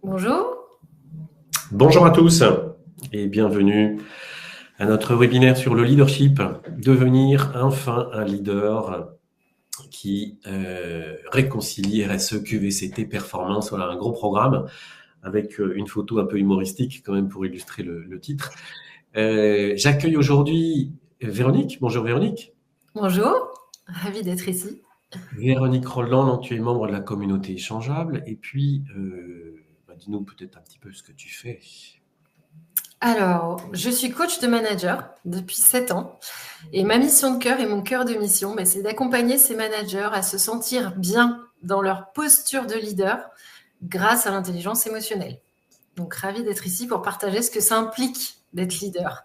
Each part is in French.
Bonjour. Bonjour à tous et bienvenue à notre webinaire sur le leadership, devenir enfin un leader qui réconcilie RSE, QVCT, performance. Voilà un gros programme avec une photo un peu humoristique quand même pour illustrer le titre. J'accueille aujourd'hui Véronique. Bonjour Véronique. Bonjour. Ravi d'être ici. Véronique Rolland, donc tu es membre de la communauté échangeable. Et puis, dis-nous peut-être un petit peu ce que tu fais. Alors, je suis coach de manager depuis 7 ans et ma mission de cœur et mon cœur de mission, c'est d'accompagner ces managers à se sentir bien dans leur posture de leader grâce à l'intelligence émotionnelle. Donc, ravi d'être ici pour partager ce que ça implique d'être leader.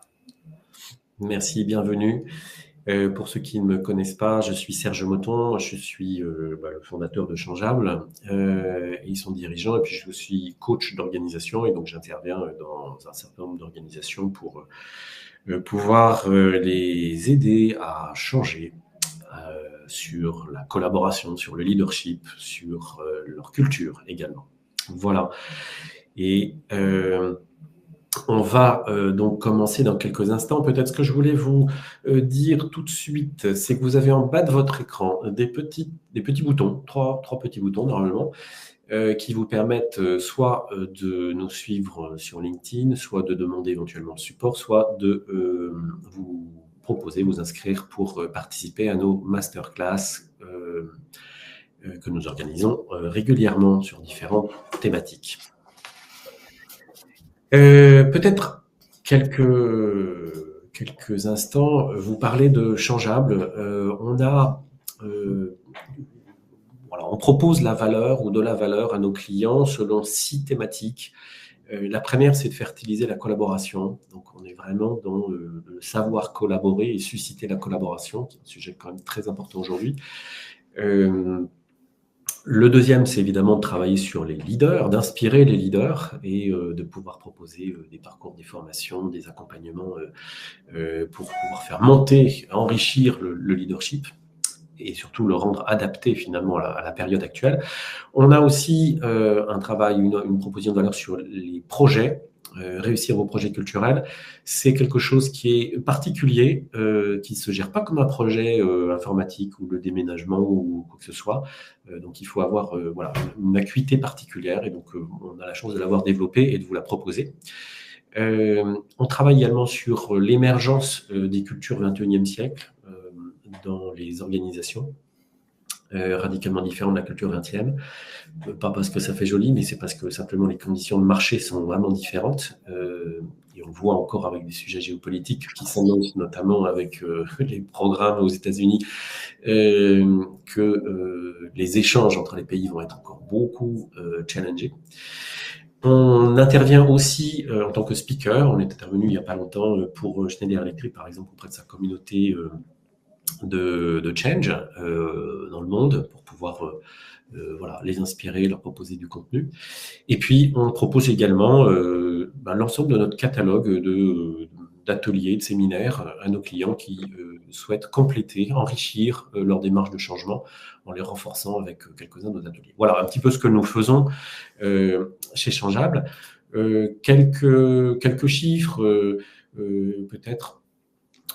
Merci, bienvenue. Pour ceux qui ne me connaissent pas, je suis Serge Motton, je suis le fondateur de Changeable et son dirigeant, et puis je suis coach d'organisation, et donc j'interviens dans un certain nombre d'organisations pour pouvoir les aider à changer sur la collaboration, sur le leadership, sur leur culture également. Voilà. Et on va donc commencer dans quelques instants. Peut-être ce que je voulais vous dire tout de suite, c'est que vous avez en bas de votre écran des petits boutons, trois petits boutons normalement, qui vous permettent soit de nous suivre sur LinkedIn, soit de demander éventuellement le support, soit de vous proposer, vous inscrire pour participer à nos masterclass que nous organisons régulièrement sur différentes thématiques. Peut-être quelques instants, vous parlez de Changeable. On propose la valeur ou de la valeur à nos clients selon 6 thématiques. La première, c'est de fertiliser la collaboration. Donc, on est vraiment dans le savoir collaborer et susciter la collaboration, qui est un sujet quand même très important aujourd'hui. Le deuxième, c'est évidemment de travailler sur les leaders, d'inspirer les leaders et de pouvoir proposer des parcours, des formations, des accompagnements pour pouvoir faire monter, enrichir le leadership et surtout le rendre adapté finalement à la période actuelle. On a aussi un travail, une proposition de valeur sur les projets. Réussir vos projets culturels, c'est quelque chose qui est particulier, qui ne se gère pas comme un projet informatique ou le déménagement ou quoi que ce soit. Donc il faut avoir une acuité particulière et donc on a la chance de l'avoir développée et de vous la proposer. On travaille également sur l'émergence des cultures 21e siècle dans les organisations. Radicalement différent de la culture 20e. Pas parce que ça fait joli, mais c'est parce que simplement les conditions de marché sont vraiment différentes. Et on le voit encore avec des sujets géopolitiques qui s'annoncent, notamment avec les programmes aux États-Unis, que les échanges entre les pays vont être encore beaucoup challengés. On intervient aussi en tant que speaker. On est intervenu il n'y a pas longtemps pour Schneider Electric, par exemple, auprès de sa communauté de change dans le monde pour pouvoir les inspirer, leur proposer du contenu. Et puis, on propose également l'ensemble de notre catalogue d'ateliers, de séminaires à nos clients qui souhaitent compléter, enrichir leur démarche de changement en les renforçant avec quelques-uns de nos ateliers. Voilà un petit peu ce que nous faisons chez Changeable. Quelques chiffres, peut-être.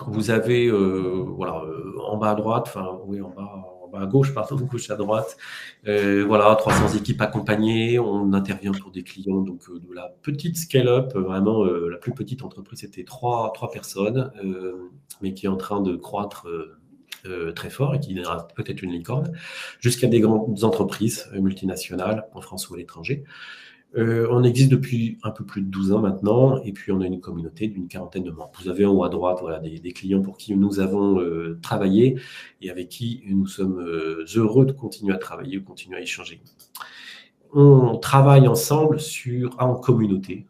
Vous avez en bas à droite, en bas à gauche, pardon, gauche à droite, 300 équipes accompagnées. On intervient pour des clients donc de la petite scale-up, vraiment la plus petite entreprise, c'était trois personnes, mais qui est en train de croître très fort et qui aura peut-être une licorne, jusqu'à des grandes entreprises multinationales en France ou à l'étranger. On existe depuis un peu plus de 12 ans maintenant, et puis on a une communauté d'une 40aine de membres. Vous avez en haut à droite des clients pour qui nous avons travaillé et avec qui nous sommes heureux de continuer à travailler, de continuer à échanger. On travaille ensemble en communauté.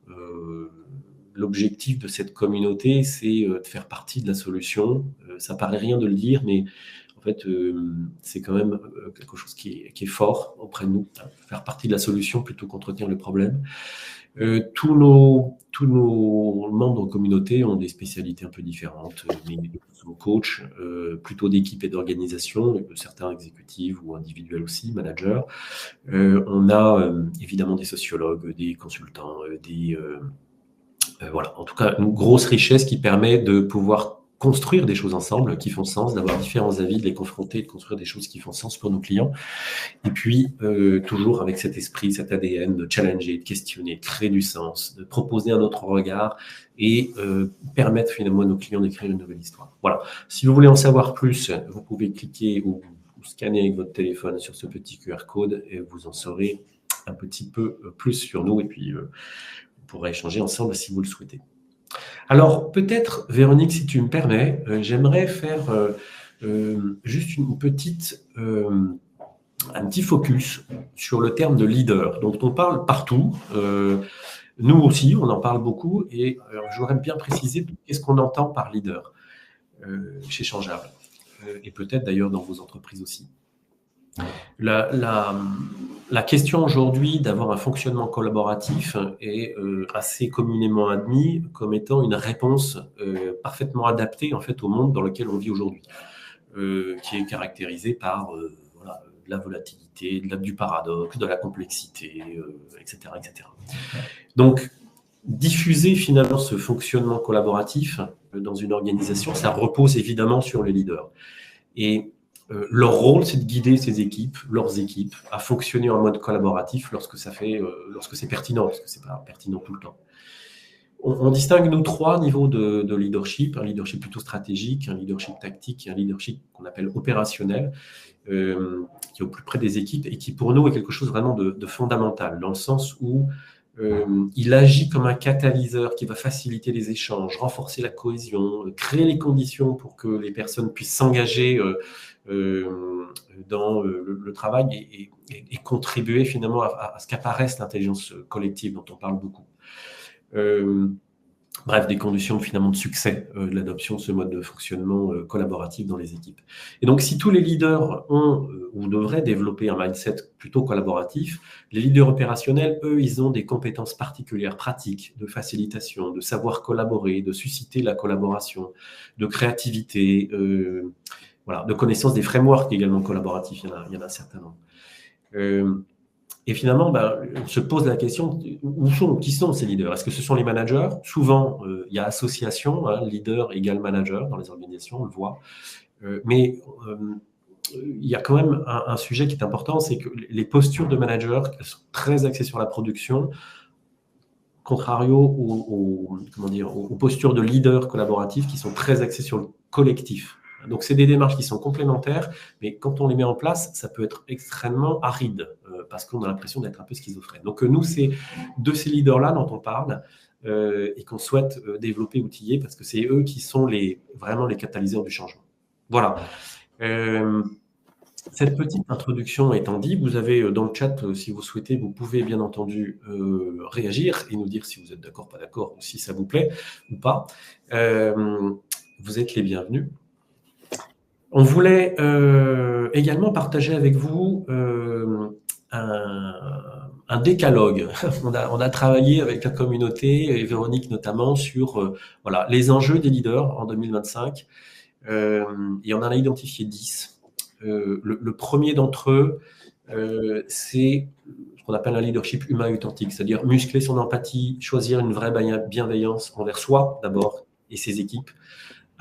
L'objectif de cette communauté, c'est de faire partie de la solution. Ça paraît rien de le dire, mais fait, c'est quand même quelque chose qui est fort auprès de nous, hein, faire partie de la solution plutôt qu'entretenir le problème. Tous nos membres de communauté ont des spécialités un peu différentes, mais nous sommes coachs, plutôt d'équipe et d'organisation, certains exécutifs ou individuels aussi, managers. On a évidemment des sociologues, des consultants, voilà, en tout cas, une grosse richesse qui permet de pouvoir construire des choses ensemble qui font sens, d'avoir différents avis, de les confronter, de construire des choses qui font sens pour nos clients. Et puis, toujours avec cet esprit, cet ADN de challenger, de questionner, de créer du sens, de proposer un autre regard et permettre finalement à nos clients d'écrire une nouvelle histoire. Voilà. Si vous voulez en savoir plus, vous pouvez cliquer ou scanner avec votre téléphone sur ce petit QR code et vous en saurez un petit peu plus sur nous et puis on pourra échanger ensemble si vous le souhaitez. Alors, peut-être, Véronique, si tu me permets, j'aimerais faire juste un petit focus sur le terme de leader, dont on parle partout. Nous aussi, on en parle beaucoup, et je voudrais bien préciser qu'est-ce qu'on entend par leader chez Changeable, et peut-être d'ailleurs dans vos entreprises aussi. La question aujourd'hui d'avoir un fonctionnement collaboratif est assez communément admis comme étant une réponse parfaitement adaptée en fait au monde dans lequel on vit aujourd'hui, qui est caractérisé par voilà, de la volatilité, du paradoxe, de la complexité, etc., etc. Donc, diffuser finalement ce fonctionnement collaboratif dans une organisation, ça repose évidemment sur les leaders. Et leur rôle, c'est de guider leurs équipes, à fonctionner en mode collaboratif lorsque c'est pertinent, parce que c'est pas pertinent tout le temps. On distingue, nous, 3 niveaux de leadership. Un leadership plutôt stratégique, un leadership tactique et un leadership qu'on appelle opérationnel, qui est au plus près des équipes et qui, pour nous, est quelque chose vraiment de fondamental, dans le sens où il agit comme un catalyseur qui va faciliter les échanges, renforcer la cohésion, créer les conditions pour que les personnes puissent s'engager dans le travail et contribuer finalement à ce qu'apparaisse l'intelligence collective dont on parle beaucoup. Bref, des conditions finalement de succès de l'adoption de ce mode de fonctionnement collaboratif dans les équipes. Et donc, si tous les leaders ont ou devraient développer un mindset plutôt collaboratif, les leaders opérationnels, eux, ils ont des compétences particulières, pratiques, de facilitation, de savoir collaborer, de susciter la collaboration, de créativité, voilà, de connaissance des frameworks également collaboratifs. Il y en a un certain nombre. Et finalement, on se pose la question, qui sont ces leaders? Est-ce que ce sont les managers? Souvent, il y a association, hein, leader égale manager dans les organisations, on le voit. Mais il y a quand même un sujet qui est important, c'est que les postures de managers sont très axées sur la production, contrario aux postures de leaders collaboratifs qui sont très axées sur le collectif. Donc, c'est des démarches qui sont complémentaires, mais quand on les met en place, ça peut être extrêmement aride parce qu'on a l'impression d'être un peu schizophrène. Donc, nous, c'est de ces leaders-là dont on parle et qu'on souhaite développer, outiller, parce que c'est eux qui sont vraiment les catalyseurs du changement. Voilà. Cette petite introduction étant dit, vous avez dans le chat, si vous souhaitez, vous pouvez bien entendu réagir et nous dire si vous êtes d'accord, pas d'accord, ou si ça vous plaît ou pas. Vous êtes les bienvenus. On voulait également partager avec vous un décalogue. On a travaillé avec la communauté, et Véronique notamment, sur voilà, les enjeux des leaders en 2025. Et on en a identifié 10. Le premier d'entre eux, c'est ce qu'on appelle un leadership humain et authentique, c'est-à-dire muscler son empathie, choisir une vraie bienveillance envers soi d'abord et ses équipes,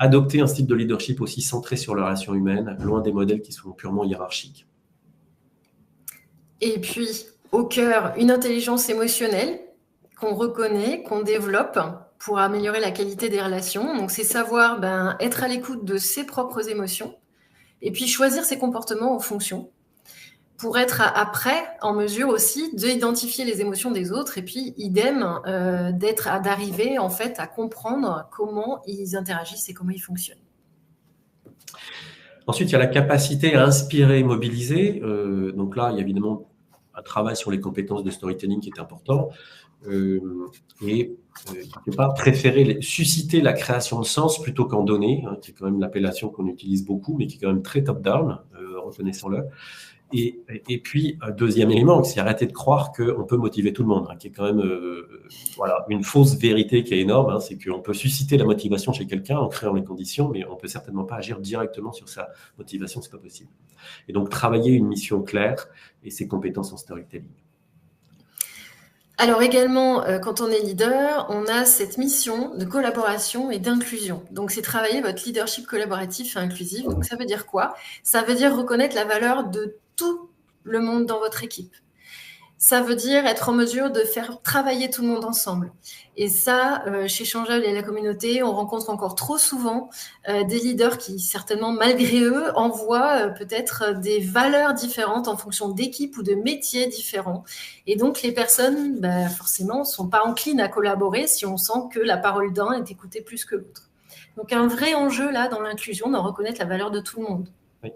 adopter un style de leadership aussi centré sur la relation humaine, loin des modèles qui sont purement hiérarchiques. Et puis, au cœur, une intelligence émotionnelle qu'on reconnaît, qu'on développe pour améliorer la qualité des relations. Donc, c'est savoir être à l'écoute de ses propres émotions et puis choisir ses comportements en fonction pour être après en mesure aussi d'identifier les émotions des autres et puis idem d'arriver en fait à comprendre comment ils interagissent et comment ils fonctionnent. Ensuite, il y a la capacité à inspirer et mobiliser. Donc là, il y a évidemment un travail sur les compétences de storytelling qui est important. et quelque part préférer susciter la création de sens plutôt qu'en donner, qui est quand même l'appellation qu'on utilise beaucoup, mais qui est quand même très top-down, reconnaissons-le. Et puis, un deuxième élément, c'est arrêter de croire qu'on peut motiver tout le monde, qui est quand même une fausse vérité qui est énorme, c'est qu'on peut susciter la motivation chez quelqu'un en créant les conditions, mais on peut certainement pas agir directement sur sa motivation, c'est pas possible. Et donc, travailler une mission claire et ses compétences en storytelling. Alors également, quand on est leader, on a cette mission de collaboration et d'inclusion. Donc, c'est travailler votre leadership collaboratif et inclusif. Donc, ça veut dire quoi? Ça veut dire reconnaître la valeur de tout le monde dans votre équipe. Ça veut dire être en mesure de faire travailler tout le monde ensemble. Et ça, chez Changeable et la communauté, on rencontre encore trop souvent des leaders qui, certainement, malgré eux, envoient peut-être des valeurs différentes en fonction d'équipes ou de métiers différents. Et donc, les personnes, forcément, ne sont pas enclines à collaborer si on sent que la parole d'un est écoutée plus que l'autre. Donc, un vrai enjeu, là, dans l'inclusion, d'en reconnaître la valeur de tout le monde. Oui.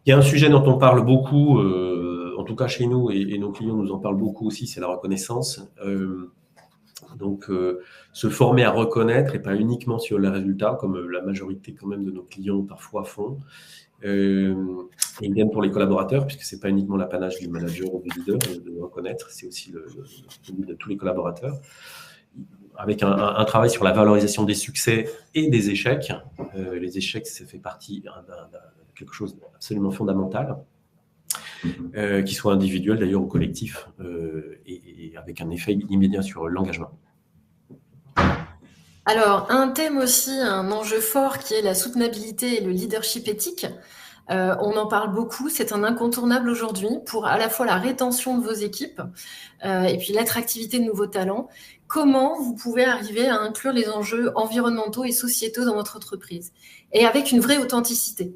Il y a un sujet dont on parle beaucoup, en tout cas chez nous, et nos clients nous en parlent beaucoup aussi, c'est la reconnaissance. Donc, se former à reconnaître et pas uniquement sur les résultats, comme la majorité quand même de nos clients parfois font. Et idem pour les collaborateurs, puisque c'est pas uniquement l'apanage du manager ou du leader de reconnaître, c'est aussi le de tous les collaborateurs. Avec un travail sur la valorisation des succès et des échecs. Les échecs, ça fait partie de quelque chose d'absolument fondamental, qui soit individuel d'ailleurs ou collectif, et avec un effet immédiat sur l'engagement. Alors, un thème aussi, un enjeu fort qui est la soutenabilité et le leadership éthique. On en parle beaucoup, c'est un incontournable aujourd'hui pour à la fois la rétention de vos équipes et puis l'attractivité de nouveaux talents. Comment vous pouvez arriver à inclure les enjeux environnementaux et sociétaux dans votre entreprise et avec une vraie authenticité.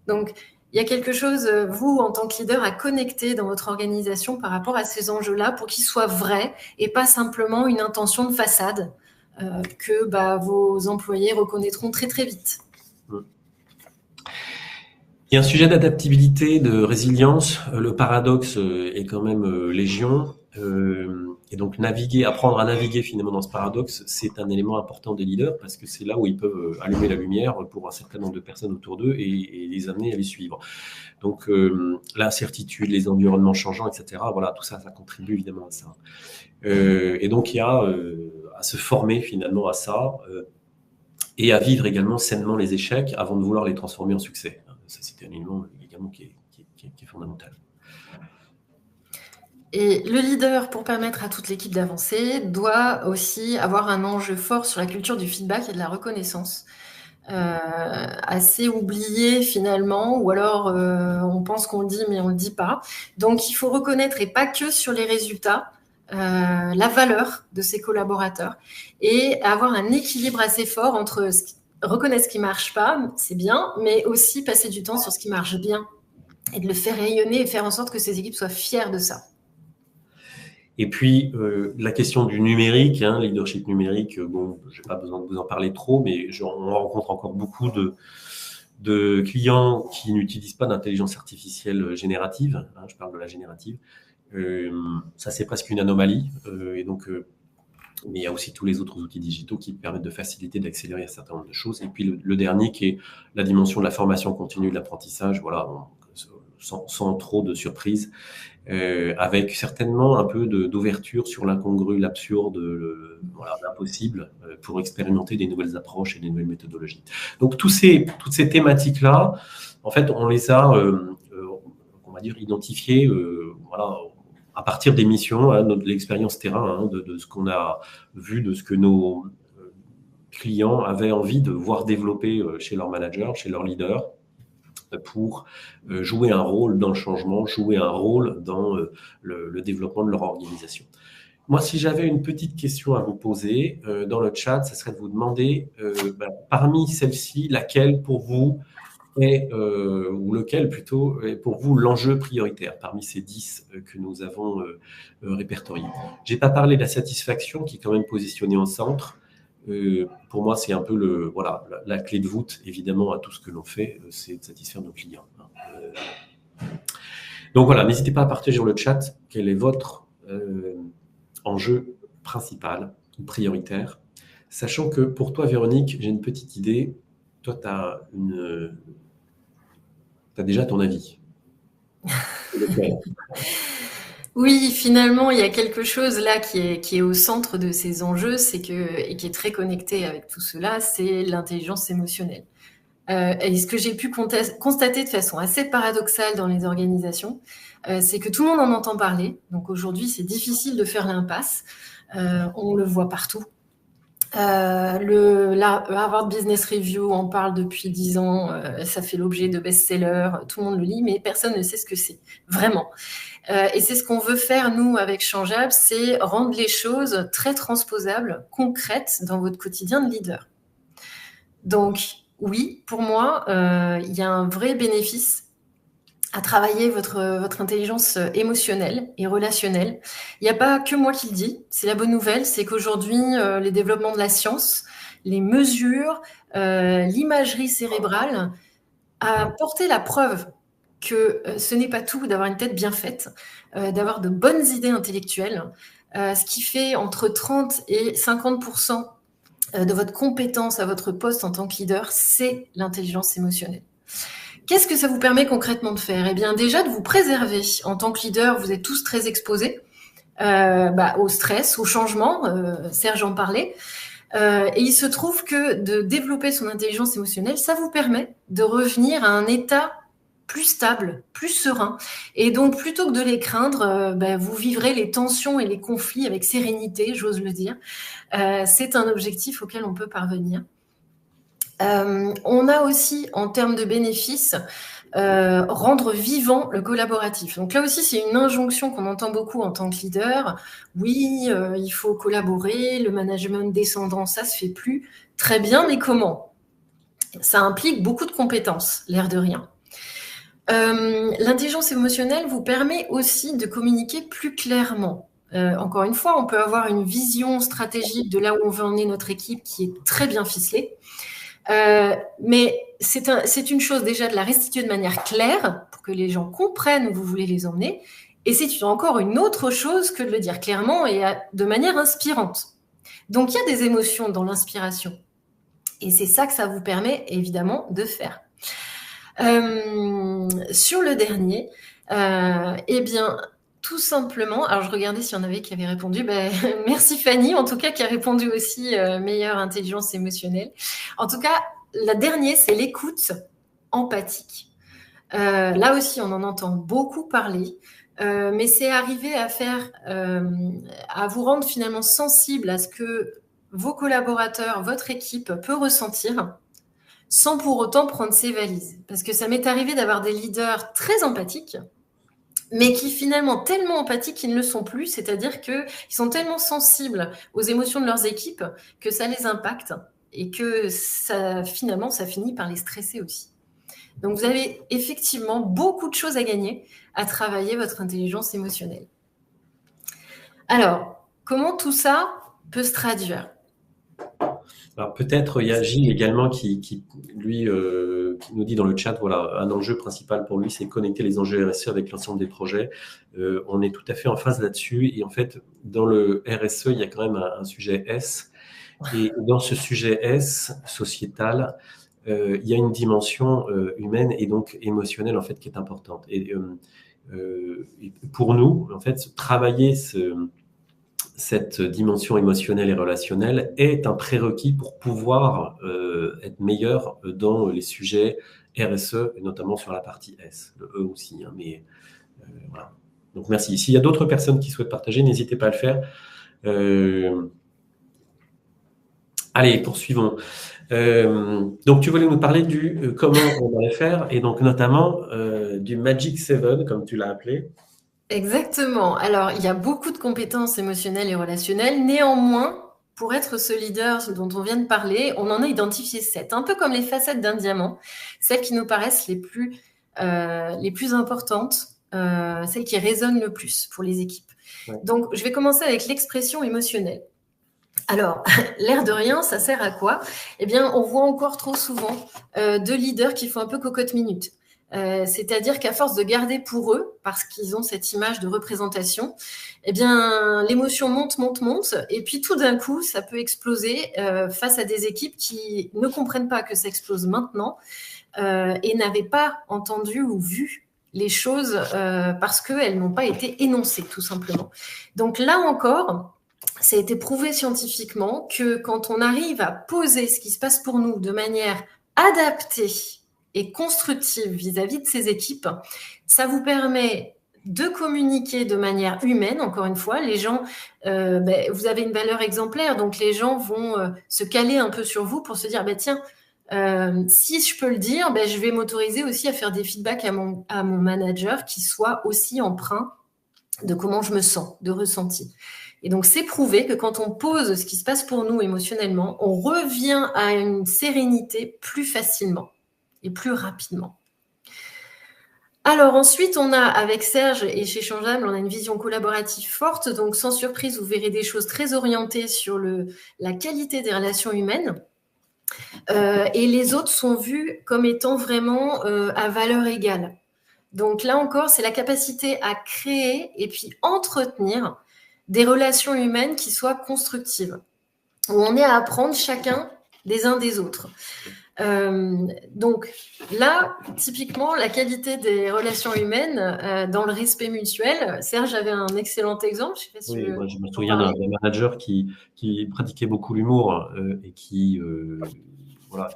Donc, il y a quelque chose, vous, en tant que leader, à connecter dans votre organisation par rapport à ces enjeux-là pour qu'ils soient vrais et pas simplement une intention de façade que vos employés reconnaîtront très, très vite. Il y a un sujet d'adaptabilité, de résilience. Le paradoxe est quand même légion. Et donc, apprendre à naviguer finalement dans ce paradoxe, c'est un élément important des leaders parce que c'est là où ils peuvent allumer la lumière pour un certain nombre de personnes autour d'eux et les amener à les suivre. Donc, l'incertitude, les environnements changeants, etc. Voilà, tout ça, ça contribue évidemment à ça. Et donc, il y a à se former finalement à ça et à vivre également sainement les échecs avant de vouloir les transformer en succès. Ça, c'est un élément également qui est fondamental. Et le leader, pour permettre à toute l'équipe d'avancer, doit aussi avoir un enjeu fort sur la culture du feedback et de la reconnaissance. Assez oublié finalement, ou alors on pense qu'on le dit mais on le dit pas. Donc il faut reconnaître, et pas que sur les résultats, la valeur de ses collaborateurs et avoir un équilibre assez fort entre reconnaître ce qui marche pas, c'est bien, mais aussi passer du temps sur ce qui marche bien et de le faire rayonner et faire en sorte que ces équipes soient fières de ça. Et puis, la question du numérique, leadership numérique, je n'ai pas besoin de vous en parler trop, mais on rencontre encore beaucoup de clients qui n'utilisent pas d'intelligence artificielle générative. Je parle de la générative. Ça, c'est presque une anomalie. Et donc, mais il y a aussi tous les autres outils digitaux qui permettent de faciliter, d'accélérer un certain nombre de choses. Et puis, le dernier qui est la dimension de la formation continue, de l'apprentissage, voilà, sans trop de surprises. Avec certainement un peu d'ouverture sur l'incongru, l'absurde, l'impossible, pour expérimenter des nouvelles approches et des nouvelles méthodologies. Donc, toutes ces thématiques-là, en fait, on les a, on va dire, identifiées, à partir des missions, de l'expérience terrain, de ce qu'on a vu, de ce que nos clients avaient envie de voir développer chez leurs managers, chez leurs leaders, pour jouer un rôle dans le changement, jouer un rôle dans le développement de leur organisation. Moi, si j'avais une petite question à vous poser dans le chat, ça serait de vous demander, parmi celles-ci, laquelle pour vous est, ou lequel plutôt, est pour vous l'enjeu prioritaire parmi ces 10 que nous avons répertoriés. Je n'ai pas parlé de la satisfaction qui est quand même positionnée au centre. Pour moi, c'est un peu la clé de voûte, évidemment, à tout ce que l'on fait, c'est de satisfaire nos clients. Donc voilà, n'hésitez pas à partager dans le chat quel est votre enjeu principal ou prioritaire. Sachant que pour toi, Véronique, j'ai une petite idée. Toi, tu as déjà ton avis. Oui, finalement, il y a quelque chose là qui est au centre de ces enjeux, et qui est très connecté avec tout cela, c'est l'intelligence émotionnelle. Et ce que j'ai pu constater de façon assez paradoxale dans les organisations, c'est que tout le monde en entend parler. Donc aujourd'hui, c'est difficile de faire l'impasse. On le voit partout. La Harvard Business Review en parle depuis 10 ans. Ça fait l'objet de best-sellers. Tout le monde le lit, mais personne ne sait ce que c'est, vraiment. Et c'est ce qu'on veut faire, nous, avec Changeable, c'est rendre les choses très transposables, concrètes dans votre quotidien de leader. Donc, oui, pour moi, il y a un vrai bénéfice à travailler votre intelligence émotionnelle et relationnelle. Il n'y a pas que moi qui le dis. C'est la bonne nouvelle, c'est qu'aujourd'hui, les développements de la science, les mesures, l'imagerie cérébrale a porté la preuve que ce n'est pas tout d'avoir une tête bien faite, d'avoir de bonnes idées intellectuelles, ce qui fait entre 30 et 50% de votre compétence à votre poste en tant que leader, c'est l'intelligence émotionnelle. Qu'est-ce que ça vous permet concrètement de faire ? Eh bien, déjà de vous préserver. En tant que leader, vous êtes tous très exposés au stress, au changement. Serge en parlait. Et il se trouve que de développer son intelligence émotionnelle, ça vous permet de revenir à un état plus stable, plus serein. Et donc, plutôt que de les craindre, vous vivrez les tensions et les conflits avec sérénité, j'ose le dire. C'est un objectif auquel on peut parvenir. On a aussi, en termes de bénéfices, rendre vivant le collaboratif. Donc là aussi, c'est une injonction qu'on entend beaucoup en tant que leader. Oui, il faut collaborer, le management descendant, ça se fait plus. Très bien, mais comment ? Ça implique beaucoup de compétences, l'air de rien. L'intelligence émotionnelle vous permet aussi de communiquer plus clairement. Encore une fois, on peut avoir une vision stratégique de là où on veut emmener notre équipe qui est très bien ficelée. Mais c'est une chose déjà de la restituer de manière claire pour que les gens comprennent où vous voulez les emmener. Et c'est encore une autre chose que de le dire clairement et de manière inspirante. Donc, il y a des émotions dans l'inspiration. Et c'est ça que ça vous permet, évidemment, de faire. Sur le dernier, eh bien, tout simplement, alors je regardais s'il y en avait qui avaient répondu. Merci Fanny, en tout cas, qui a répondu aussi meilleure intelligence émotionnelle. En tout cas, la dernière, c'est l'écoute empathique. Là aussi, on en entend beaucoup parler, mais c'est arriver à vous rendre finalement sensible à ce que vos collaborateurs, votre équipe peut ressentir, sans pour autant prendre ses valises. Parce que ça m'est arrivé d'avoir des leaders très empathiques, mais qui finalement tellement empathiques qu'ils ne le sont plus, c'est-à-dire qu'ils sont tellement sensibles aux émotions de leurs équipes que ça les impacte et que finalement, ça finit par les stresser aussi. Donc, vous avez effectivement beaucoup de choses à gagner à travailler votre intelligence émotionnelle. Alors, comment tout ça peut se traduire ? Alors peut-être il y a Gilles également qui lui qui nous dit dans le chat, voilà, un enjeu principal pour lui, c'est connecter les enjeux RSE avec l'ensemble des projets. On est tout à fait en phase là-dessus. Et en fait, dans le RSE, il y a quand même un sujet S. Et dans ce sujet S, sociétal, il y a une dimension humaine et donc émotionnelle en fait qui est importante. Et pour nous, en fait, travailler cette dimension émotionnelle et relationnelle est un prérequis pour pouvoir être meilleur dans les sujets RSE, et notamment sur la partie S, le E aussi. Hein, mais voilà. Donc merci. S'il y a d'autres personnes qui souhaitent partager, n'hésitez pas à le faire. Allez, poursuivons. Donc tu voulais nous parler du comment on va faire, et donc notamment du Magic 7, comme tu l'as appelé. Exactement. Alors, il y a beaucoup de compétences émotionnelles et relationnelles. Néanmoins, pour être ce leader dont on vient de parler, on en a identifié 7, un peu comme les facettes d'un diamant, celles qui nous paraissent les plus importantes, celles qui résonnent le plus pour les équipes. Ouais. Donc, je vais commencer avec l'expression émotionnelle. Alors, l'air de rien, ça sert à quoi ? Eh bien, on voit encore trop souvent de leaders qui font un peu cocotte-minute. C'est-à-dire qu'à force de garder pour eux, parce qu'ils ont cette image de représentation, eh bien, l'émotion monte, et puis tout d'un coup, ça peut exploser face à des équipes qui ne comprennent pas que ça explose maintenant et n'avaient pas entendu ou vu les choses parce qu'elles n'ont pas été énoncées, tout simplement. Donc là encore, ça a été prouvé scientifiquement que quand on arrive à poser ce qui se passe pour nous de manière adaptée et constructive vis-à-vis de ces équipes, ça vous permet de communiquer de manière humaine, encore une fois. Les gens, vous avez une valeur exemplaire, donc les gens vont se caler un peu sur vous pour se dire, tiens, si je peux le dire, je vais m'autoriser aussi à faire des feedbacks à mon manager qui soit aussi empreint de comment je me sens, de ressenti. Et donc, c'est prouvé que quand on pose ce qui se passe pour nous émotionnellement, on revient à une sérénité plus facilement et plus rapidement. Alors ensuite, on a, avec Serge et chez Changeable, on a une vision collaborative forte. Donc, sans surprise, vous verrez des choses très orientées sur la qualité des relations humaines. Et les autres sont vus comme étant vraiment à valeur égale. Donc là encore, c'est la capacité à créer et puis entretenir des relations humaines qui soient constructives, où on est à apprendre chacun des uns des autres. Donc là, typiquement, la qualité des relations humaines dans le respect mutuel. Serge avait un excellent exemple. Je sais pas si Oui, moi, je me souviens d'un manager qui pratiquait beaucoup l'humour et qui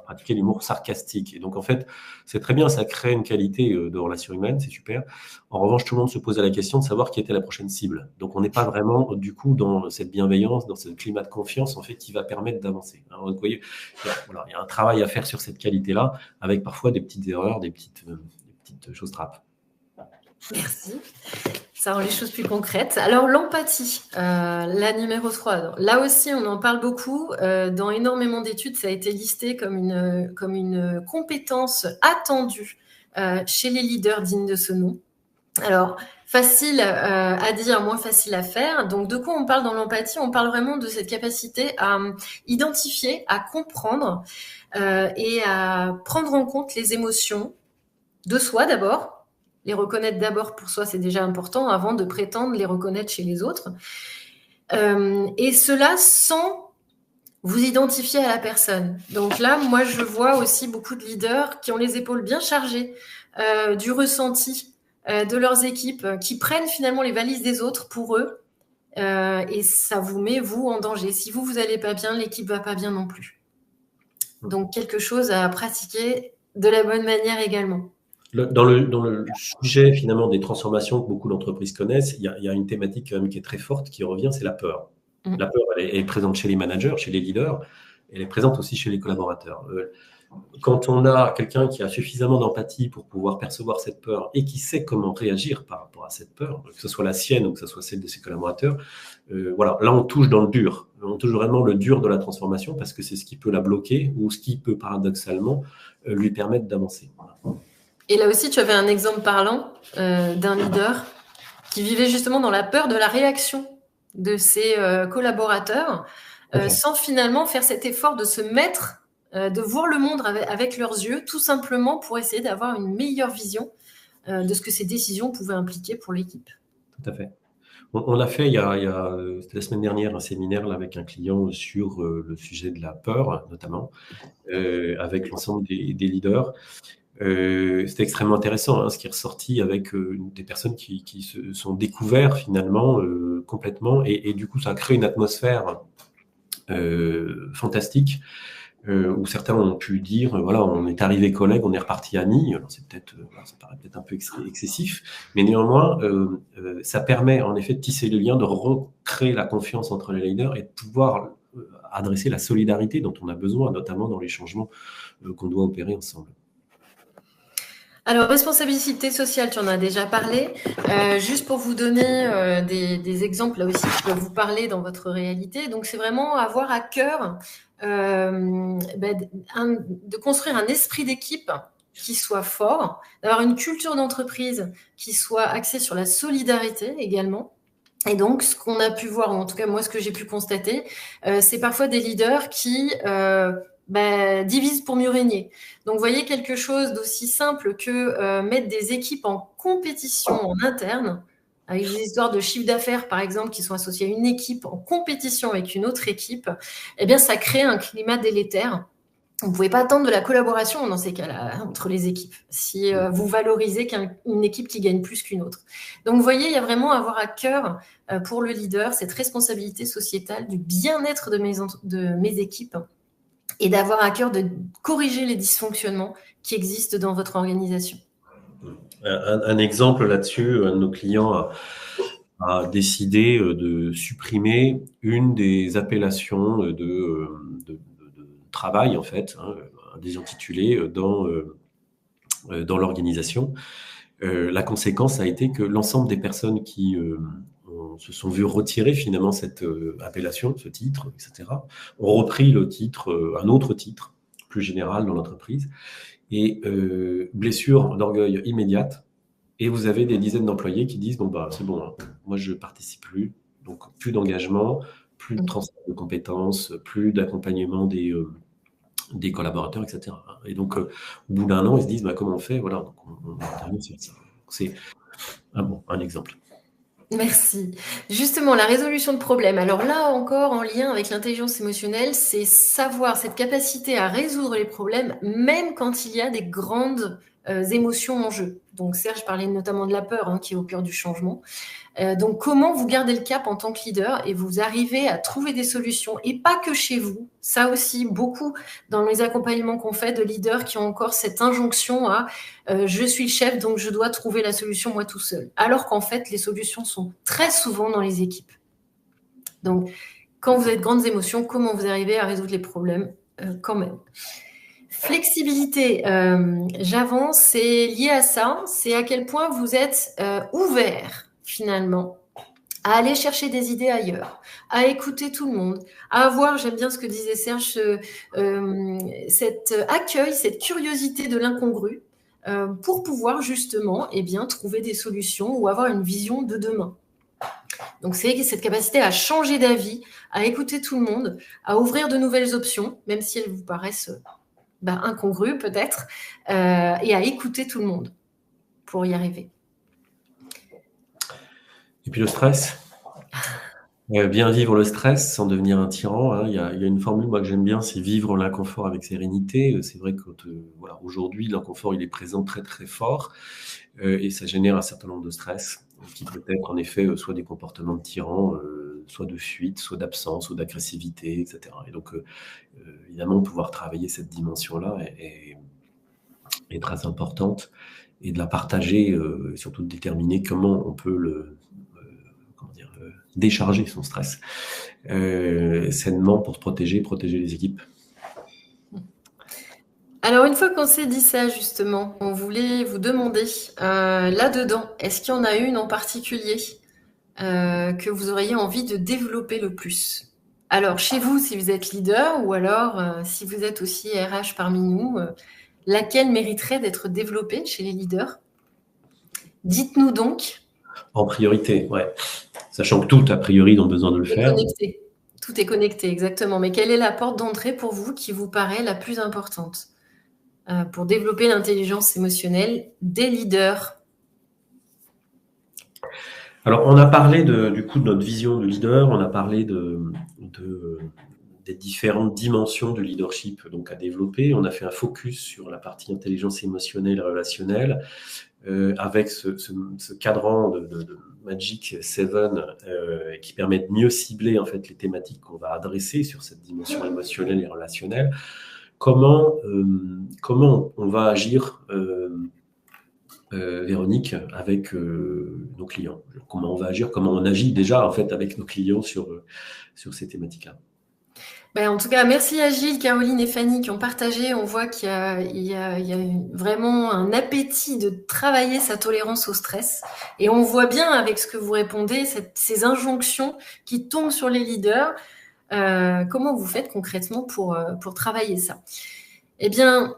pratiquait l'humour sarcastique. Et donc, en fait, c'est très bien, ça crée une qualité de relation humaine, c'est super. En revanche, tout le monde se posait la question de savoir qui était la prochaine cible. Donc, on n'est pas vraiment, du coup, dans cette bienveillance, dans ce climat de confiance, en fait, qui va permettre d'avancer. Alors, vous voyez, il y a un travail à faire sur cette qualité-là, avec parfois des petites erreurs, des petites choses trappes. Merci. Ça rend les choses plus concrètes. Alors, l'empathie, la numéro 3. Là aussi, on en parle beaucoup. Dans énormément d'études, ça a été listé comme une compétence attendue chez les leaders dignes de ce nom. Alors, facile à dire, moins facile à faire. Donc, de quoi on parle dans l'empathie? On parle vraiment de cette capacité à identifier, à comprendre et à prendre en compte les émotions de soi d'abord. Les reconnaître d'abord pour soi, c'est déjà important avant de prétendre les reconnaître chez les autres. Et cela sans vous identifier à la personne. Donc là, moi, je vois aussi beaucoup de leaders qui ont les épaules bien chargées du ressenti de leurs équipes, qui prennent finalement les valises des autres pour eux. Et ça vous met, vous, en danger. Si vous allez pas bien, l'équipe va pas bien non plus. Donc, quelque chose à pratiquer de la bonne manière également. Dans le sujet finalement des transformations que beaucoup d'entreprises connaissent, il y a une thématique quand même qui est très forte qui revient, c'est la peur. La peur, elle est présente chez les managers, chez les leaders, elle est présente aussi chez les collaborateurs. Quand on a quelqu'un qui a suffisamment d'empathie pour pouvoir percevoir cette peur et qui sait comment réagir par rapport à cette peur, que ce soit la sienne ou que ce soit celle de ses collaborateurs, là on touche dans le dur. On touche vraiment le dur de la transformation parce que c'est ce qui peut la bloquer ou ce qui peut paradoxalement lui permettre d'avancer. Et là aussi, tu avais un exemple parlant d'un leader qui vivait justement dans la peur de la réaction de ses collaborateurs, sans finalement faire cet effort de se mettre, de voir le monde avec leurs yeux, tout simplement pour essayer d'avoir une meilleure vision de ce que ces décisions pouvaient impliquer pour l'équipe. Tout à fait. On a fait, c'était la semaine dernière, un séminaire là, avec un client sur le sujet de la peur, notamment, avec l'ensemble des leaders. C'était extrêmement intéressant, ce qui est ressorti avec des personnes qui se sont découvertes finalement complètement et du coup ça a créé une atmosphère fantastique où certains ont pu dire voilà, on est arrivé collègues, on est reparti amis. Alors c'est peut-être ça paraît peut-être un peu excessif, mais néanmoins ça permet en effet de tisser le lien, de recréer la confiance entre les leaders et de pouvoir adresser la solidarité dont on a besoin, notamment dans les changements qu'on doit opérer ensemble. Alors, responsabilité sociale, tu en as déjà parlé. Juste pour vous donner des exemples là aussi qui peuvent vous parler dans votre réalité. Donc, c'est vraiment avoir à cœur de construire un esprit d'équipe qui soit fort, d'avoir une culture d'entreprise qui soit axée sur la solidarité également. Et donc, ce qu'on a pu voir, ou en tout cas moi, ce que j'ai pu constater, c'est parfois des leaders qui divise pour mieux régner. Donc, vous voyez quelque chose d'aussi simple que mettre des équipes en compétition en interne avec des histoires de chiffre d'affaires, par exemple, qui sont associées à une équipe en compétition avec une autre équipe, eh bien, ça crée un climat délétère. Vous ne pouvez pas attendre de la collaboration dans ces cas-là entre les équipes, si vous valorisez qu'une équipe qui gagne plus qu'une autre. Donc, vous voyez, il y a vraiment à avoir à cœur pour le leader cette responsabilité sociétale du bien-être de mes équipes et d'avoir à cœur de corriger les dysfonctionnements qui existent dans votre organisation. Un exemple là-dessus, un de nos clients a décidé de supprimer une des appellations de travail, en fait, hein, des intitulés dans l'organisation. La conséquence a été que l'ensemble des personnes qui se sont vues retirer finalement cette appellation, ce titre, etc., ont repris le titre, un autre titre plus général dans l'entreprise. Et blessure d'orgueil immédiate. Et vous avez des dizaines d'employés qui disent, bon, bah, c'est bon, hein, moi, je ne participe plus. Donc, plus d'engagement, plus de transfert de compétences, plus d'accompagnement des collaborateurs, etc. Et donc, au bout d'un an, ils se disent, bah, comment on fait? Voilà, donc on intervient sur ça. C'est un exemple. Merci. Justement, la résolution de problèmes. Alors là encore, en lien avec l'intelligence émotionnelle, c'est savoir cette capacité à résoudre les problèmes, même quand il y a des grandes émotions en jeu. Donc Serge parlait notamment de la peur, hein, qui est au cœur du changement. Donc comment vous gardez le cap en tant que leader et vous arrivez à trouver des solutions, et pas que chez vous. Ça aussi, beaucoup dans les accompagnements qu'on fait de leaders qui ont encore cette injonction à je suis le chef, donc je dois trouver la solution moi tout seul. Alors qu'en fait, les solutions sont très souvent dans les équipes. Donc, quand vous avez de grandes émotions, comment vous arrivez à résoudre les problèmes quand même. Flexibilité, j'avance, c'est lié à ça, c'est à quel point vous êtes ouvert finalement à aller chercher des idées ailleurs, à écouter tout le monde, à avoir, j'aime bien ce que disait Serge, cet accueil, cette curiosité de l'incongru pour pouvoir justement trouver des solutions ou avoir une vision de demain. Donc c'est cette capacité à changer d'avis, à écouter tout le monde, à ouvrir de nouvelles options, même si elles vous paraissent incongrues peut-être, et à écouter tout le monde pour y arriver. Et puis le stress. Bien vivre le stress sans devenir un tyran, hein. Il y a une formule, moi, que j'aime bien, c'est vivre l'inconfort avec sérénité. C'est vrai que voilà, aujourd'hui, l'inconfort, il est présent très, très fort, et ça génère un certain nombre de stress qui peut être, en effet, soit des comportements de tyran, soit de fuite, soit d'absence, ou d'agressivité, etc. Et donc, évidemment, pouvoir travailler cette dimension-là est très importante, et de la partager, et surtout de déterminer comment on peut décharger son stress sainement pour se protéger les équipes. Alors, une fois qu'on s'est dit ça, justement, on voulait vous demander, là-dedans, est-ce qu'il y en a une en particulier que vous auriez envie de développer le plus? Alors, chez vous, si vous êtes leader, ou alors si vous êtes aussi RH parmi nous, laquelle mériterait d'être développée chez les leaders? Dites-nous donc. En priorité, ouais. Sachant que tout, a priori, ont besoin de le faire. Connecté. Tout est connecté, exactement. Mais quelle est la porte d'entrée pour vous qui vous paraît la plus importante pour développer l'intelligence émotionnelle des leaders? Alors, on a parlé du coup de notre vision de leader, on a parlé des différentes dimensions du leadership donc à développer. On a fait un focus sur la partie intelligence émotionnelle et relationnelle, avec ce cadran de Magic 7 qui permet de mieux cibler en fait les thématiques qu'on va adresser sur cette dimension émotionnelle et relationnelle. Comment on va agir, Véronique, avec nos clients? Comment on va agir, comment on agit déjà en fait avec nos clients sur ces thématiques-là? En tout cas, merci à Gilles, Caroline et Fanny qui ont partagé. On voit qu'il y a vraiment un appétit de travailler sa tolérance au stress. Et on voit bien avec ce que vous répondez, ces injonctions qui tombent sur les leaders. Comment vous faites concrètement pour travailler ça? Eh bien,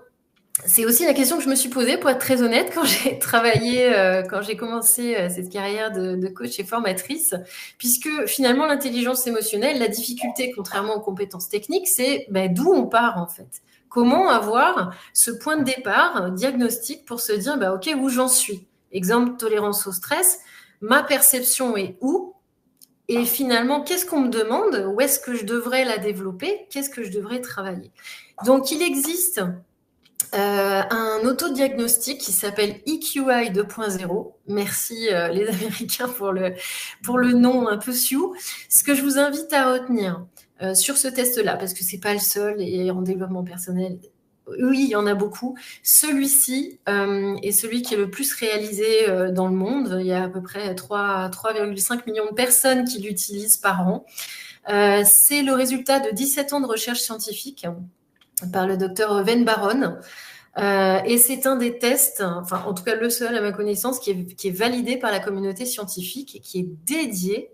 c'est aussi la question que je me suis posée, pour être très honnête, quand j'ai travaillé, quand j'ai commencé cette carrière de coach et formatrice, puisque finalement l'intelligence émotionnelle, la difficulté, contrairement aux compétences techniques, c'est d'où on part en fait. Comment avoir ce point de départ, diagnostic, pour se dire ok, où j'en suis? Exemple, tolérance au stress. ma perception est où, et finalement, qu'est-ce qu'on me demande, où est-ce que je devrais la développer, qu'est-ce que je devrais travailler. Donc, il existe un autodiagnostic qui s'appelle EQI 2.0. Merci les Américains pour le nom un peu sioux. Ce que je vous invite à retenir sur ce test-là, parce que c'est pas le seul et en développement personnel, oui, il y en a beaucoup. Celui-ci est celui qui est le plus réalisé dans le monde. Il y a à peu près 3,5 millions de personnes qui l'utilisent par an. C'est le résultat de 17 ans de recherche scientifique par le docteur Van Baron. Et c'est un des tests, enfin en tout cas le seul à ma connaissance, qui est validé par la communauté scientifique et qui est dédié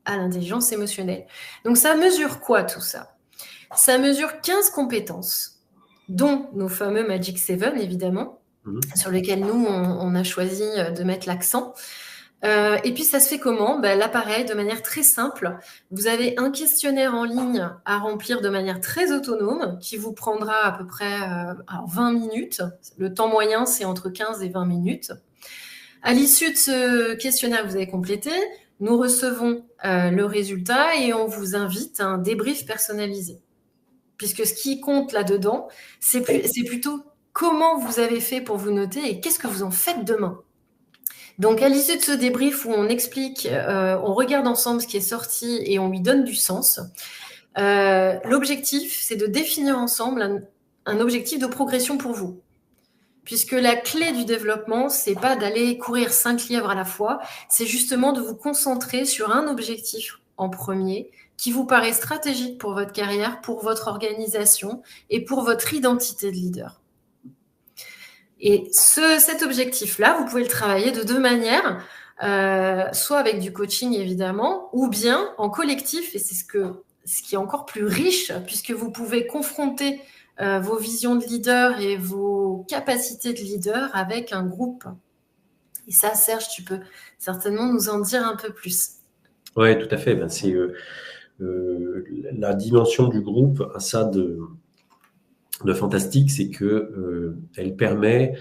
à l'intelligence émotionnelle. Donc ça mesure quoi tout ça? Ça mesure 15 compétences, dont nos fameux Magic 7, évidemment, sur lesquels nous, on a choisi de mettre l'accent. Et puis, ça se fait comment? Là, pareil, de manière très simple. Vous avez un questionnaire en ligne à remplir de manière très autonome qui vous prendra à peu près 20 minutes. Le temps moyen, c'est entre 15 et 20 minutes. À l'issue de ce questionnaire que vous avez complété, nous recevons le résultat et on vous invite à un débrief personnalisé. Puisque ce qui compte là-dedans, c'est plutôt comment vous avez fait pour vous noter et qu'est-ce que vous en faites demain. Donc, à l'issue de ce débrief où on explique, on regarde ensemble ce qui est sorti et on lui donne du sens, l'objectif, c'est de définir ensemble un objectif de progression pour vous. Puisque la clé du développement, c'est pas d'aller courir 5 lièvres à la fois, c'est justement de vous concentrer sur un objectif en premier qui vous paraît stratégique pour votre carrière, pour votre organisation et pour votre identité de leader. Et cet objectif-là, vous pouvez le travailler de deux manières, soit avec du coaching évidemment, ou bien en collectif, et c'est ce qui est encore plus riche, puisque vous pouvez confronter vos visions de leader et vos capacités de leader avec un groupe. Et ça, Serge, tu peux certainement nous en dire un peu plus. Oui, tout à fait. C'est la dimension du groupe, ça de fantastique, c'est que elle permet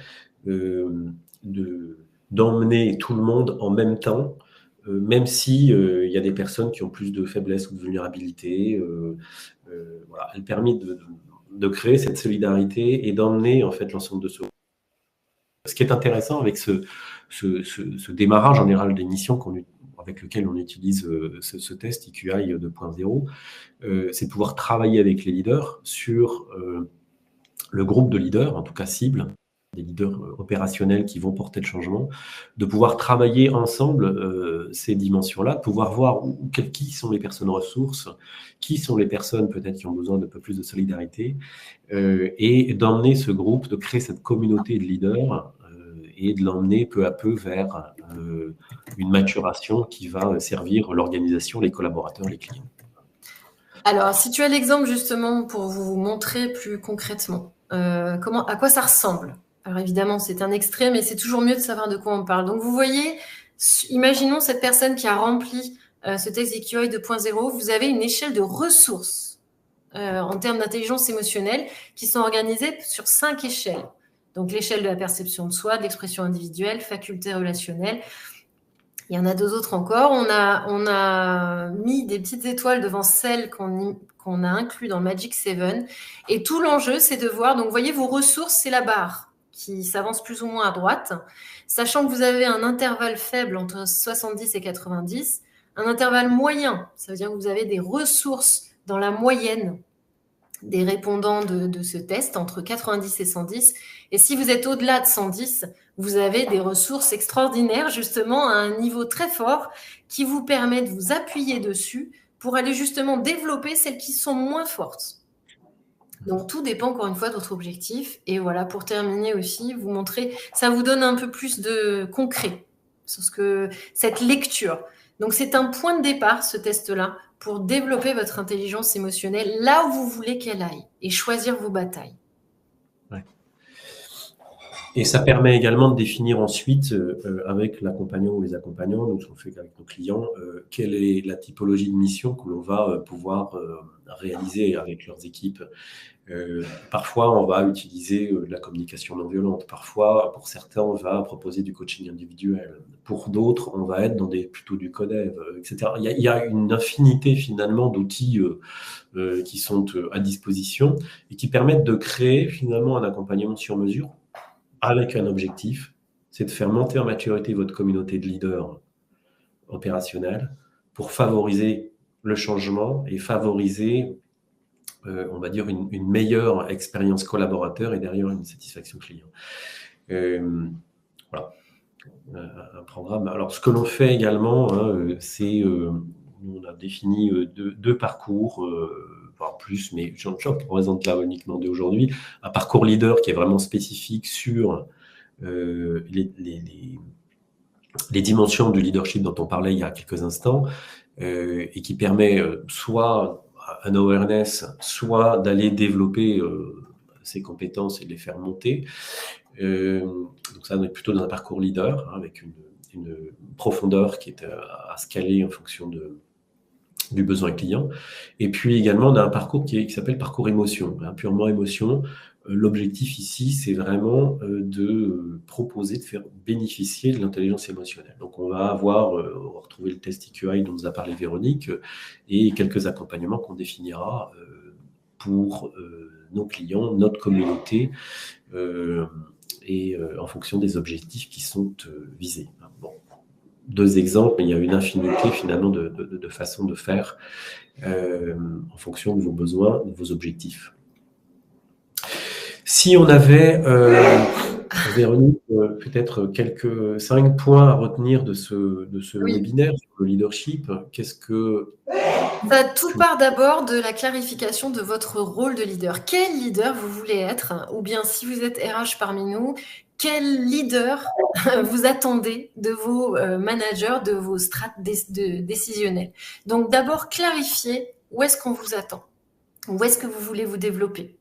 d'emmener tout le monde en même temps, même si il y a des personnes qui ont plus de faiblesse ou de vulnérabilité. Voilà. Elle permet de créer cette solidarité et d'emmener en fait l'ensemble de ce. Ce qui est intéressant avec ce démarrage général des missions avec lequel on utilise ce test EQI 2.0, c'est de pouvoir travailler avec les leaders sur le groupe de leaders, en tout cas cible, des leaders opérationnels qui vont porter le changement, de pouvoir travailler ensemble ces dimensions-là, de pouvoir voir qui sont les personnes ressources, qui sont les personnes peut-être qui ont besoin d'un peu plus de solidarité, et d'emmener ce groupe, de créer cette communauté de leaders et de l'emmener peu à peu vers une maturation qui va servir l'organisation, les collaborateurs, les clients. Alors, si tu as l'exemple justement pour vous montrer plus concrètement à quoi ça ressemble. Alors évidemment, c'est un extrait, mais c'est toujours mieux de savoir de quoi on parle. Donc vous voyez, imaginons cette personne qui a rempli ce test EQI 2.0, vous avez une échelle de ressources en termes d'intelligence émotionnelle qui sont organisées sur 5 échelles. Donc l'échelle de la perception de soi, de l'expression individuelle, faculté relationnelle. Il y en a 2 autres encore. On a mis des petites étoiles devant celles qu'on a inclus dans Magic 7. Et tout l'enjeu, c'est de voir, donc vous voyez, vos ressources, c'est la barre qui s'avance plus ou moins à droite, sachant que vous avez un intervalle faible entre 70 et 90, un intervalle moyen, ça veut dire que vous avez des ressources dans la moyenne des répondants de ce test, entre 90 et 110. Et si vous êtes au-delà de 110, vous avez des ressources extraordinaires, justement, à un niveau très fort, qui vous permet de vous appuyer dessus pour aller justement développer celles qui sont moins fortes. Donc, tout dépend, encore une fois, de votre objectif. Et voilà, pour terminer aussi, vous montrer, ça vous donne un peu plus de concret sur cette lecture. Donc, c'est un point de départ, ce test-là, pour développer votre intelligence émotionnelle là où vous voulez qu'elle aille et choisir vos batailles. Ouais. Et ça permet également de définir ensuite, avec l'accompagnant ou les accompagnants, nous on fait avec nos clients, quelle est la typologie de mission que l'on va pouvoir réaliser avec leurs équipes. Parfois, on va utiliser de la communication non violente. Parfois, pour certains, on va proposer du coaching individuel. Pour d'autres, on va être dans plutôt du codev, etc. Il y a une infinité finalement d'outils qui sont à disposition et qui permettent de créer finalement un accompagnement sur mesure avec un objectif, c'est de faire monter en maturité votre communauté de leaders opérationnels pour favoriser le changement et favoriser, on va dire, une meilleure expérience collaborateur et derrière une satisfaction client. Voilà, un programme. Alors, ce que l'on fait également, c'est, on a défini deux parcours, voire plus, mais j'en présente là uniquement deux aujourd'hui. Un parcours leader qui est vraiment spécifique sur les dimensions du leadership dont on parlait il y a quelques instants, et qui permet soit un awareness, soit d'aller développer ses compétences et de les faire monter. Donc ça, on est plutôt dans un parcours leader, avec une profondeur qui est à scaler en fonction du besoin client. Et puis également, on a un parcours qui s'appelle parcours émotion, purement émotion. L'objectif ici, c'est vraiment de proposer, de faire bénéficier de l'intelligence émotionnelle. Donc, on va retrouver le test EQI dont nous a parlé Véronique et quelques accompagnements qu'on définira pour nos clients, notre communauté et en fonction des objectifs qui sont visés. Bon. Deux exemples, mais il y a une infinité finalement de façons de faire en fonction de vos besoins, de vos objectifs. Si on avait, Véronique, peut-être 5 points à retenir de ce webinaire sur le leadership, qu'est-ce que... Tout part d'abord de la clarification de votre rôle de leader. Quel leader vous voulez être? Ou bien, si vous êtes RH parmi nous, quel leader vous attendez de vos managers, de vos strates décisionnels? Donc, d'abord, clarifier où est-ce qu'on vous attend, où est-ce que vous voulez vous développer.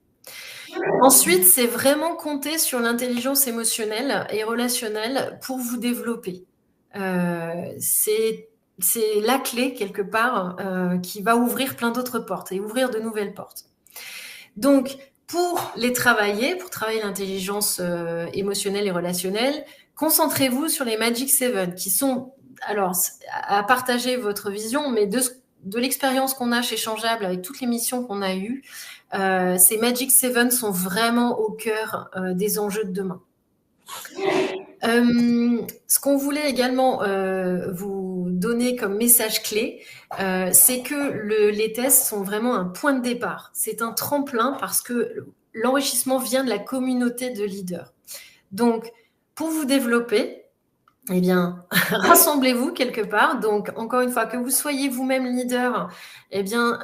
Ensuite, c'est vraiment compter sur l'intelligence émotionnelle et relationnelle pour vous développer. C'est la clé, quelque part, qui va ouvrir plein d'autres portes et ouvrir de nouvelles portes. Donc, pour travailler l'intelligence émotionnelle et relationnelle, concentrez-vous sur les Magic 7 qui sont, alors, à partager votre vision, mais de l'expérience qu'on a chez Changeable avec toutes les missions qu'on a eues, ces Magic 7 sont vraiment au cœur des enjeux de demain. Ce qu'on voulait également vous donner comme message clé, c'est que les tests sont vraiment un point de départ. C'est un tremplin parce que l'enrichissement vient de la communauté de leaders. Donc, pour vous développer, eh bien, rassemblez-vous quelque part. Donc, encore une fois, que vous soyez vous-même leader, eh bien,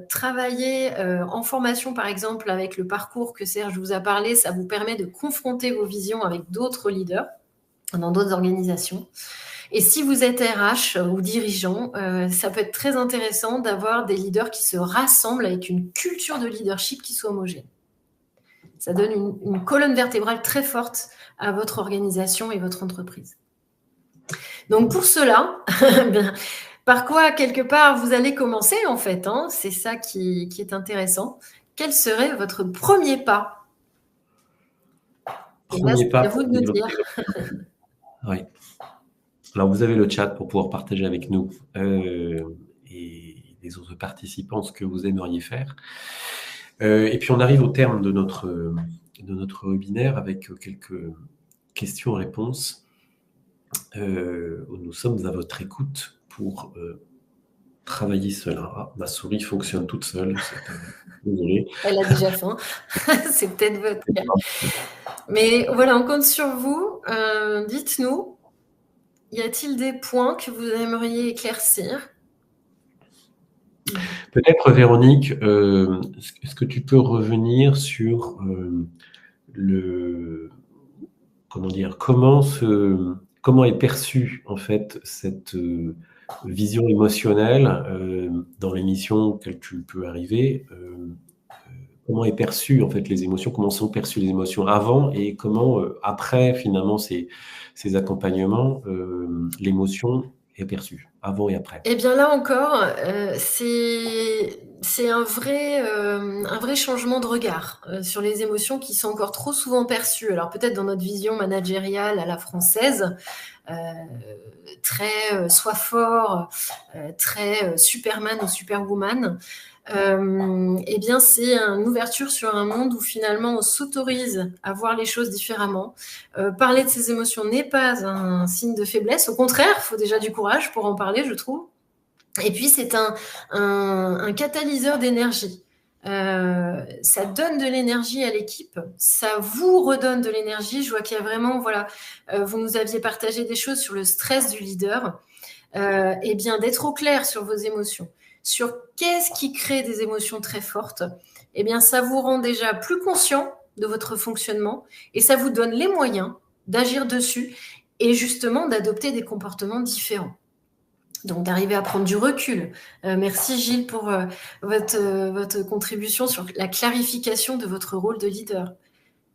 travaillez en formation, par exemple, avec le parcours que Serge vous a parlé. Ça vous permet de confronter vos visions avec d'autres leaders dans d'autres organisations. Et si vous êtes RH ou dirigeant, ça peut être très intéressant d'avoir des leaders qui se rassemblent avec une culture de leadership qui soit homogène. Ça donne une colonne vertébrale très forte à votre organisation et votre entreprise. Donc, pour cela, par quoi, quelque part, vous allez commencer, en fait, c'est ça qui est intéressant. Quel serait votre premier pas? Premier pas. C'est à vous de nous dire. Oui. Alors, vous avez le chat pour pouvoir partager avec nous et les autres participants ce que vous aimeriez faire. Et puis, on arrive au terme de notre webinaire avec quelques questions-réponses. Nous sommes à votre écoute pour travailler cela. Ah, ma souris fonctionne toute seule. Désolé. Elle a déjà faim. C'est peut-être votre cas. Mais voilà, on compte sur vous. Dites-nous, y a-t-il des points que vous aimeriez éclaircir? Peut-être, Véronique, est-ce que tu peux revenir sur comment est perçue en fait cette vision émotionnelle dans les missions auxquelles tu peux arriver comment est perçue en fait les émotions, comment sont perçues les émotions avant et comment après finalement ces accompagnements, l'émotion est perçue avant et après. Eh bien là encore, c'est un vrai changement de regard sur les émotions qui sont encore trop souvent perçues. Alors peut-être dans notre vision managériale à la française, euh, très sois fort, très Superman ou Superwoman. Eh bien, c'est une ouverture sur un monde où finalement on s'autorise à voir les choses différemment. Parler de ses émotions n'est pas un signe de faiblesse. Au contraire, il faut déjà du courage pour en parler, je trouve. Et puis, c'est un catalyseur d'énergie. Ça donne de l'énergie à l'équipe, ça vous redonne de l'énergie. Je vois qu'il y a vraiment, voilà, vous nous aviez partagé des choses sur le stress du leader. Eh bien, d'être au clair sur vos émotions, sur qu'est-ce qui crée des émotions très fortes, eh bien, ça vous rend déjà plus conscient de votre fonctionnement et ça vous donne les moyens d'agir dessus et justement d'adopter des comportements différents. Donc, d'arriver à prendre du recul. Merci Gilles pour votre contribution sur la clarification de votre rôle de leader.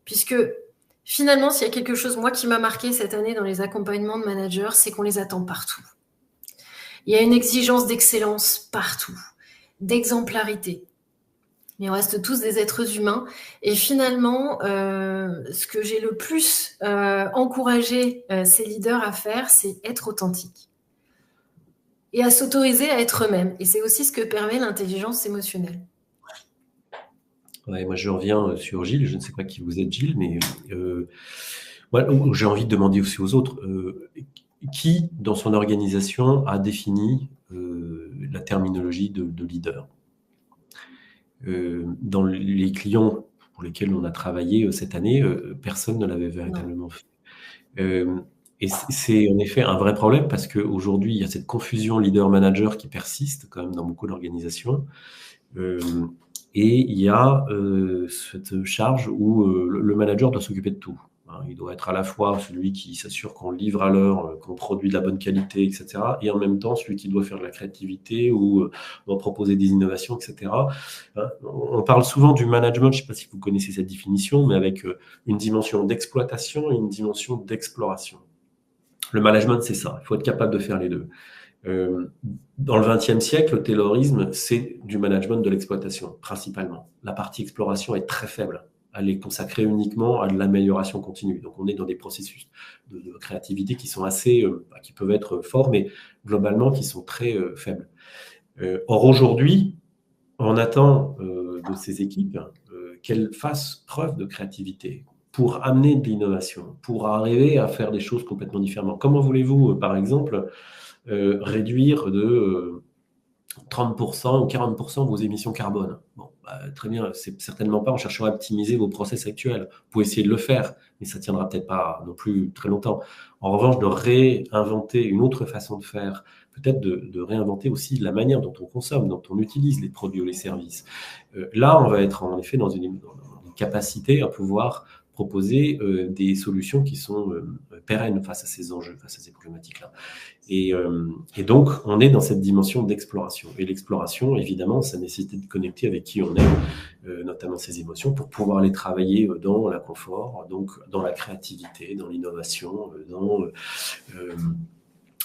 Puisque finalement, s'il y a quelque chose, moi, qui m'a marqué cette année dans les accompagnements de managers, c'est qu'on les attend partout. Il y a une exigence d'excellence partout, d'exemplarité. Mais on reste tous des êtres humains. Et finalement, ce que j'ai le plus encouragé ces leaders à faire, c'est être authentique et à s'autoriser à être eux-mêmes. Et c'est aussi ce que permet l'intelligence émotionnelle. Ouais, moi, je reviens sur Gilles. Je ne sais pas qui vous êtes, Gilles, mais moi, j'ai envie de demander aussi aux autres qui, dans son organisation, a défini la terminologie de leader. Dans les clients pour lesquels on a travaillé cette année, personne ne l'avait véritablement fait. Et c'est en effet un vrai problème parce qu'aujourd'hui, il y a cette confusion leader-manager qui persiste quand même dans beaucoup d'organisations. Et il y a cette charge où le manager doit s'occuper de tout. Il doit être à la fois celui qui s'assure qu'on livre à l'heure, qu'on produit de la bonne qualité, etc. Et en même temps, celui qui doit faire de la créativité ou doit proposer des innovations, etc. On parle souvent du management, je ne sais pas si vous connaissez cette définition, mais avec une dimension d'exploitation et une dimension d'exploration. Le management, c'est ça. Il faut être capable de faire les deux. Dans le XXe siècle, le taylorisme, c'est du management de l'exploitation, principalement. La partie exploration est très faible. Elle est consacrée uniquement à de l'amélioration continue. Donc, on est dans des processus de créativité qui sont assez, qui peuvent être forts, mais globalement, qui sont très faibles. Or, aujourd'hui, on attend de ces équipes qu'elles fassent preuve de créativité pour amener de l'innovation, pour arriver à faire des choses complètement différemment. Comment voulez-vous, par exemple, réduire de 30% ou 40% vos émissions carbone? Bon, très bien, c'est certainement pas en cherchant à optimiser vos process actuels. Vous pouvez essayer de le faire, mais ça tiendra peut-être pas non plus très longtemps. En revanche, de réinventer une autre façon de faire, peut-être de réinventer aussi la manière dont on consomme, dont on utilise les produits ou les services. Là, on va être en effet dans une capacité à pouvoir proposer des solutions qui sont pérennes face à ces enjeux, face à ces problématiques-là. Et donc, on est dans cette dimension d'exploration. Et l'exploration, évidemment, ça nécessite de connecter avec qui on est, notamment ses émotions, pour pouvoir les travailler dans l'inconfort, donc dans la créativité, dans l'innovation, dans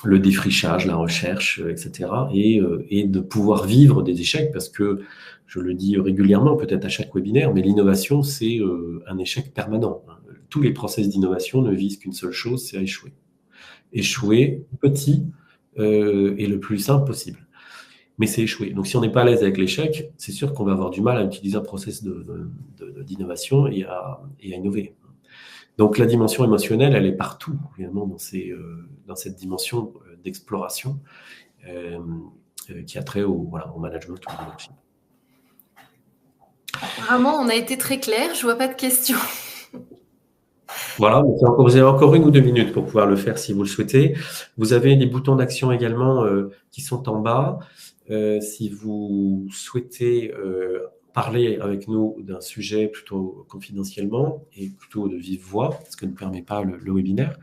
le défrichage, la recherche, etc. Et de pouvoir vivre des échecs, parce que, je le dis régulièrement, peut-être à chaque webinaire, mais l'innovation, c'est un échec permanent. Tous les process d'innovation ne visent qu'une seule chose, c'est à échouer. Échouer petit et le plus simple possible. Mais c'est échouer. Donc, si on n'est pas à l'aise avec l'échec, c'est sûr qu'on va avoir du mal à utiliser un process d'innovation et à innover. Donc, la dimension émotionnelle, elle est partout, évidemment, dans cette dimension d'exploration qui a trait au management ou au leadership. Apparemment, on a été très clair. Je vois pas de questions. Voilà, vous avez encore 1 ou 2 minutes pour pouvoir le faire si vous le souhaitez. Vous avez les boutons d'action également qui sont en bas. Si vous souhaitez parler avec nous d'un sujet plutôt confidentiellement et plutôt de vive voix, ce que ne permet pas le webinaire.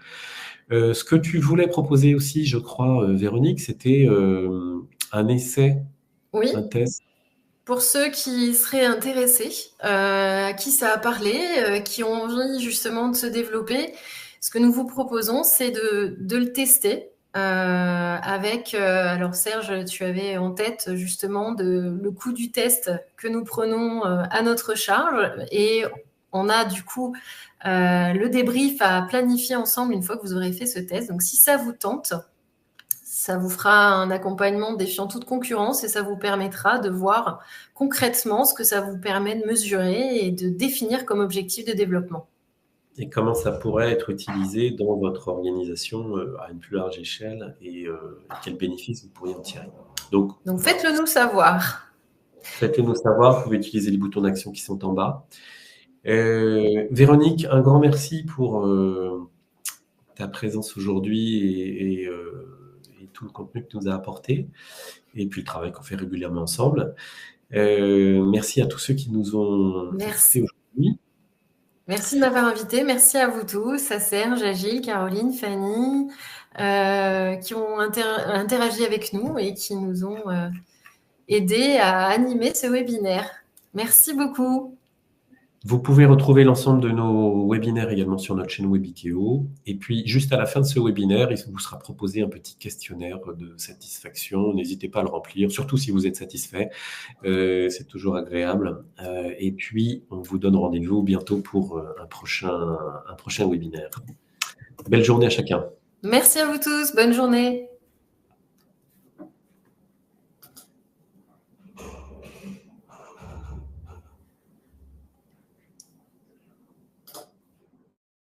Ce que tu voulais proposer aussi, je crois, Véronique, c'était un essai, Oui. un test. pour ceux qui seraient intéressés, à qui ça a parlé, qui ont envie justement de se développer, ce que nous vous proposons, c'est de le tester avec. Alors Serge, tu avais en tête justement le coût du test que nous prenons à notre charge, et on a du coup le débrief à planifier ensemble une fois que vous aurez fait ce test. Donc si ça vous tente, ça vous fera un accompagnement défiant toute concurrence et ça vous permettra de voir concrètement ce que ça vous permet de mesurer et de définir comme objectif de développement. Et comment ça pourrait être utilisé dans votre organisation à une plus large échelle et quels bénéfices vous pourriez en tirer. Donc faites-le nous savoir. Faites-le nous savoir, vous pouvez utiliser les boutons d'action qui sont en bas. Véronique, un grand merci pour ta présence aujourd'hui et tout le contenu que tu nous as apporté, et puis le travail qu'on fait régulièrement ensemble. Merci à tous ceux qui nous ont écoutés aujourd'hui. Merci de m'avoir invité. Merci à vous tous, à Serge, à Gilles, Caroline, Fanny, qui ont interagi avec nous et qui nous ont aidés à animer ce webinaire. Merci beaucoup. Vous pouvez retrouver l'ensemble de nos webinaires également sur notre chaîne Webikeo. Et puis, juste à la fin de ce webinaire, il vous sera proposé un petit questionnaire de satisfaction. N'hésitez pas à le remplir, surtout si vous êtes satisfait. C'est toujours agréable. Et puis, on vous donne rendez-vous bientôt pour un prochain webinaire. Belle journée à chacun. Merci à vous tous. Bonne journée.